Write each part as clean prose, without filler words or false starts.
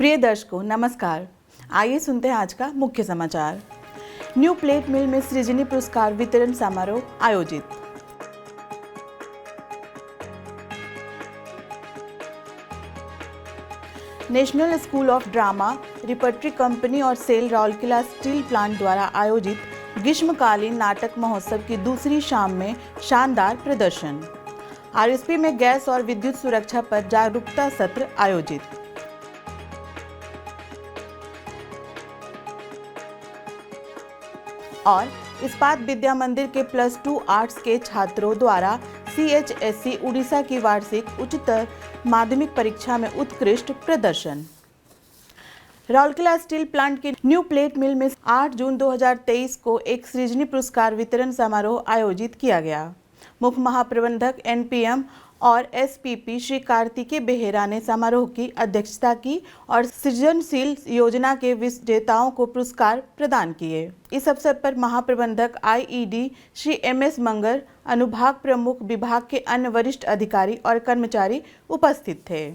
प्रिय दर्शकों नमस्कार। आइए सुनते हैं आज का मुख्य समाचार। न्यू प्लेट मिल में सृजनी पुरस्कार वितरण समारोह आयोजित। National school of drama, repertory company और सेल राउरकेला स्टील प्लांट द्वारा आयोजित ग्रीष्मकालीन नाटक महोत्सव की दूसरी शाम में शानदार प्रदर्शन। आरएसपी में गैस और विद्युत सुरक्षा पर जागरूकता सत्र आयोजित। और इस्पात विद्या मंदिर के +2 आर्ट्स के छात्रों द्वारा CHSC उड़ीसा की वार्षिक उच्चतर माध्यमिक परीक्षा में उत्कृष्ट प्रदर्शन। राउरकेला स्टील प्लांट के न्यू प्लेट मिल में 8 जून 2023 को एक सृजनी पुरस्कार वितरण समारोह आयोजित किया गया। मुख्य महाप्रबंधक NPM और SPP श्री कार्तिकेय बेहेरा ने समारोह की अध्यक्षता की और सृजनशील योजना के विजेताओं को पुरस्कार प्रदान किए। इस अवसर पर महाप्रबंधक IED श्री MS मंगर, अनुभाग प्रमुख, विभाग के अन्य वरिष्ठ अधिकारी और कर्मचारी उपस्थित थे।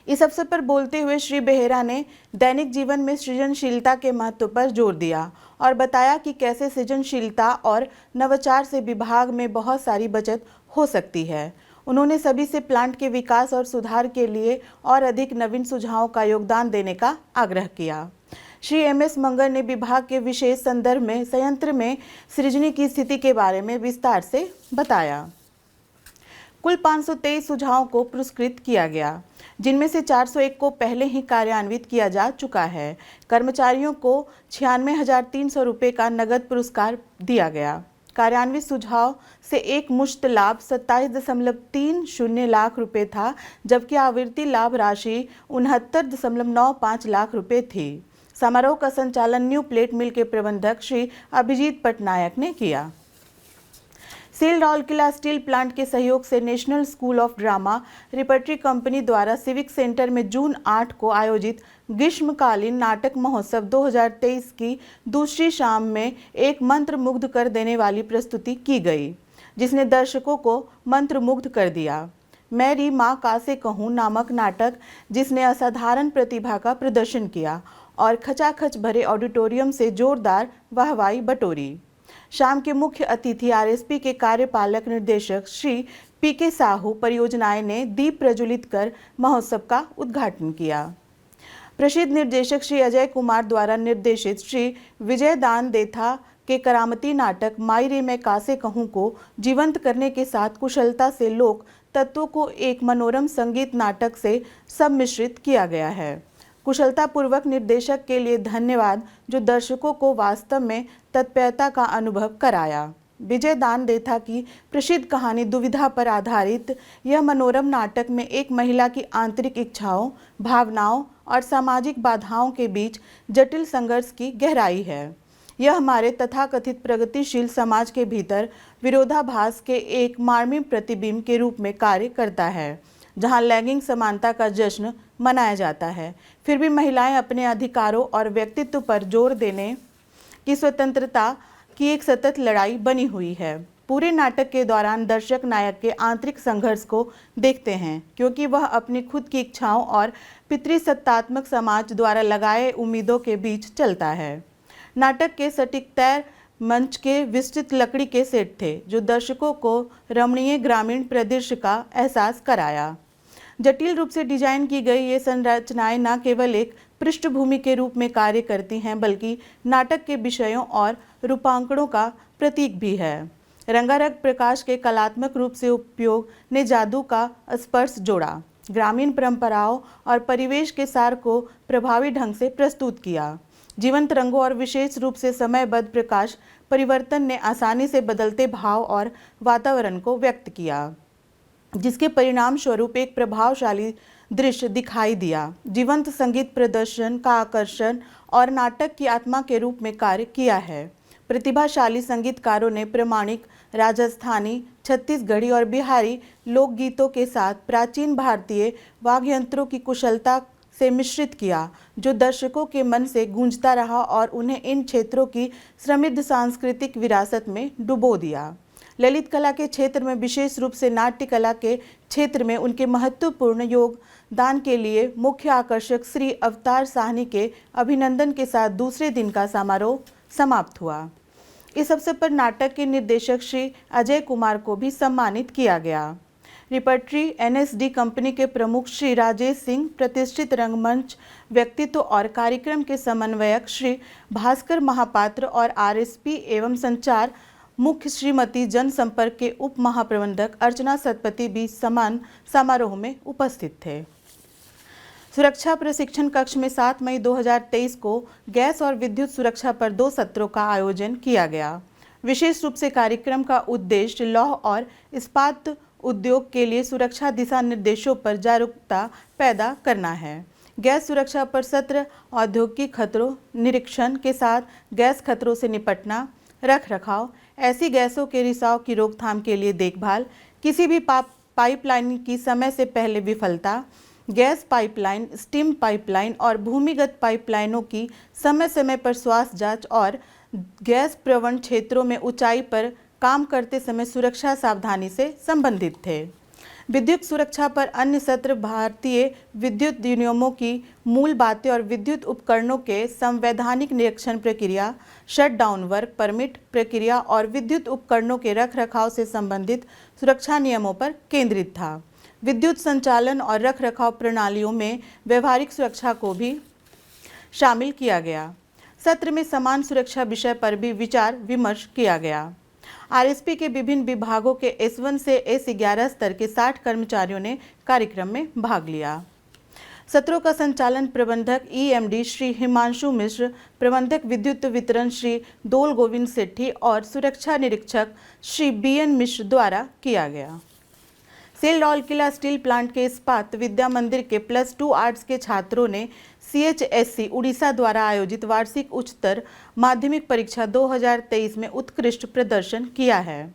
इस अवसर पर बोलते हुए श्री बेहेरा ने दैनिक जीवन में सृजनशीलता के महत्व पर जोर दिया और बताया कि कैसे सृजनशीलता और नवाचार से विभाग में बहुत सारी बचत हो सकती है। उन्होंने सभी से प्लांट के विकास और सुधार के लिए और अधिक नवीन सुझावों का योगदान देने का आग्रह किया। श्री MS मंगर ने विभाग के विशेष संदर्भ में संयंत्र में सृजनी की स्थिति के बारे में विस्तार से बताया। कुल 523 सुझावों को पुरस्कृत किया गया, जिनमें से 401 को पहले ही कार्यान्वित किया जा चुका है। कर्मचारियों को 96,300 रुपये का नगद पुरस्कार दिया गया। कार्यान्वित सुझाव से एक मुश्त लाभ 27.30 लाख रुपए था, जबकि आवृत्ति लाभ राशि 69.95 लाख रुपए थी। समारोह का संचालन न्यू प्लेट मिल के प्रबंधक श्री अभिजीत पटनायक ने किया। सेल राउरकेला स्टील प्लांट के सहयोग से national school of drama, repertory company द्वारा सिविक सेंटर में जून 8 को आयोजित ग्रीष्मकालीन नाटक महोत्सव 2023 की दूसरी शाम में एक मंत्रमुग्ध कर देने वाली प्रस्तुति की गई, जिसने दर्शकों को मंत्रमुग्ध कर दिया। मेरी माँ कासे कहूँ नामक नाटक, जिसने असाधारण प्रतिभा का प्रदर्शन किया और खचाखच भरे ऑडिटोरियम से जोरदार वाहवाही बटोरी। शाम के मुख्य अतिथि RSP के कार्यपालक निर्देशक श्री PK साहू परियोजनाएं ने दीप प्रज्वलित कर महोत्सव का उद्घाटन किया। प्रसिद्ध निर्देशक श्री अजय कुमार द्वारा निर्देशित श्री विजय दान देथा के करामती नाटक माई रे मैं कासे कहूँ को जीवंत करने के साथ कुशलता से लोक तत्वों को एक मनोरम संगीत नाटक से सम्मिश्रित किया गया है। कुशलतापूर्वक निर्देशक के लिए धन्यवाद, जो दर्शकों को वास्तव में तत्परता का अनुभव कराया। विजय दान देथा की प्रसिद्ध कहानी दुविधा पर आधारित यह मनोरम नाटक में एक महिला की आंतरिक इच्छाओं, भावनाओं और सामाजिक बाधाओं के बीच जटिल संघर्ष की गहराई है। यह हमारे तथाकथित प्रगतिशील समाज के भीतर विरोधाभास के एक मार्मिक प्रतिबिंब के रूप में कार्य करता है, जहां लैंगिक समानता का जश्न मनाया जाता है, फिर भी महिलाएं अपने अधिकारों और व्यक्तित्व पर जोर देने की स्वतंत्रता की एक सतत लड़ाई बनी हुई है। पूरे नाटक के दौरान दर्शक नायक के आंतरिक संघर्ष को देखते हैं, क्योंकि वह अपनी खुद की इच्छाओं और पितृसत्तात्मक समाज द्वारा लगाए उम्मीदों के बीच चलता है। नाटक के सटीकतैर मंच के विस्तृत लकड़ी के सेट थे, जो दर्शकों को रमणीय ग्रामीण परिदृश्य का एहसास कराया। जटिल रूप से डिजाइन की गई ये संरचनाएं न केवल एक पृष्ठभूमि के रूप में कार्य करती हैं, बल्कि नाटक के विषयों और रूपांकनों का प्रतीक भी है। रंगारंग प्रकाश के कलात्मक रूप से उपयोग ने जादू का स्पर्श जोड़ा, ग्रामीण परंपराओं और परिवेश के सार को प्रभावी ढंग से प्रस्तुत किया। जीवंत रंगों और विशेष रूप से समयबद्ध प्रकाश परिवर्तन ने आसानी से बदलते भाव और वातावरण को व्यक्त किया, जिसके परिणाम स्वरूप एक प्रभावशाली दृश्य दिखाई दिया। जीवंत संगीत प्रदर्शन का आकर्षण और नाटक की आत्मा के रूप में कार्य किया है। प्रतिभाशाली संगीतकारों ने प्रामाणिक राजस्थानी, छत्तीसगढ़ी और बिहारी लोकगीतों के साथ प्राचीन भारतीय वाद्य यंत्रों की कुशलता से मिश्रित किया, जो दर्शकों के मन से गूंजता रहा और उन्हें इन क्षेत्रों की समृद्ध सांस्कृतिक विरासत में डुबो दिया। ललित कला के क्षेत्र में, विशेष रूप से नाट्य कला के क्षेत्र में उनके महत्वपूर्ण दान के लिए मुख्य आकर्षक श्री अवतार साहनी के अभिनंदन के साथ दूसरे दिन का समारोह समाप्त हुआ। इस अवसर पर नाटक के निर्देशक श्री अजय कुमार को भी सम्मानित किया गया। रिपर्टरी एनएसडी कंपनी के प्रमुख श्री राजेश सिंह, प्रतिष्ठित रंगमंच व्यक्तित्व और कार्यक्रम के समन्वयक श्री भास्कर महापात्र और आरएसपी एवं संचार मुख्य श्रीमती जनसंपर्क के उप महाप्रबंधक अर्चना सतपति भी समान समारोह में उपस्थित थे। सुरक्षा प्रशिक्षण कक्ष में 7 मई 2023 को गैस और विद्युत सुरक्षा पर 2 सत्रों का आयोजन किया गया। विशेष रूप से कार्यक्रम का उद्देश्य लौह और इस्पात उद्योग के लिए सुरक्षा दिशा निर्देशों पर जागरूकता पैदा करना है। गैस सुरक्षा पर सत्र औद्योगिक खतरों निरीक्षण के साथ गैस खतरों से निपटना, रख रखाव, ऐसी गैसों के रिसाव की रोकथाम के लिए देखभाल, किसी भी पाइपलाइन की समय से पहले विफलता, गैस पाइपलाइन, स्टीम पाइपलाइन और भूमिगत पाइपलाइनों की समय समय पर स्वास्थ्य जांच और गैस प्रवण क्षेत्रों में ऊंचाई पर काम करते समय सुरक्षा सावधानी से संबंधित थे। विद्युत सुरक्षा पर अन्य सत्र भारतीय विद्युत नियमों की मूल बातें और विद्युत उपकरणों के संवैधानिक निरीक्षण प्रक्रिया, शटडाउन वर्क परमिट प्रक्रिया और विद्युत उपकरणों के रखरखाव से संबंधित सुरक्षा नियमों पर केंद्रित था। विद्युत संचालन और रखरखाव प्रणालियों में व्यवहारिक सुरक्षा को भी शामिल किया गया। सत्र में समान सुरक्षा विषय पर भी विचार विमर्श किया गया। आरएसपी के विभिन्न विभागों के S1 से S11 स्तर के 60 कर्मचारियों ने कार्यक्रम में भाग लिया। सत्रों का संचालन प्रबंधक EMD श्री हिमांशु मिश्र, प्रबंधक विद्युत वितरण श्री दोल गोविंद सेठी और सुरक्षा निरीक्षक श्री BN मिश्र द्वारा किया गया। सेल राउरकेला स्टील प्लांट के इस्पात विद्या मंदिर के +2 आर्ट्स के छात्रों ने CHSC उड़ीसा द्वारा आयोजित वार्षिक उच्चतर माध्यमिक परीक्षा 2023 में उत्कृष्ट प्रदर्शन किया है।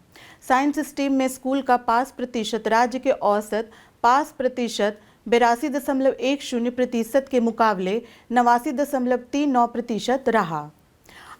साइंस स्ट्रीम में स्कूल का पास प्रतिशत राज्य के औसत पास प्रतिशत 82.10% के मुकाबले 89.39% रहा।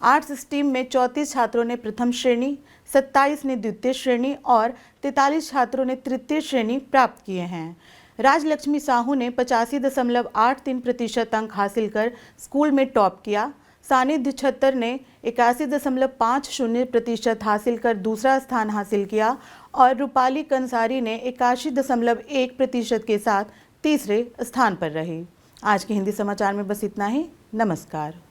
आर्ट्स स्ट्रीम में 34 छात्रों ने प्रथम श्रेणी, 27 ने द्वितीय श्रेणी और 43 छात्रों ने तृतीय श्रेणी प्राप्त किए हैं। राजलक्ष्मी साहू ने 85.83% अंक हासिल कर स्कूल में टॉप किया। सानिध्य छत्तर ने 81.50% हासिल कर दूसरा स्थान हासिल किया और रूपाली कंसारी ने 81.1% के साथ तीसरे स्थान पर रही। आज के हिंदी समाचार में बस इतना ही। नमस्कार।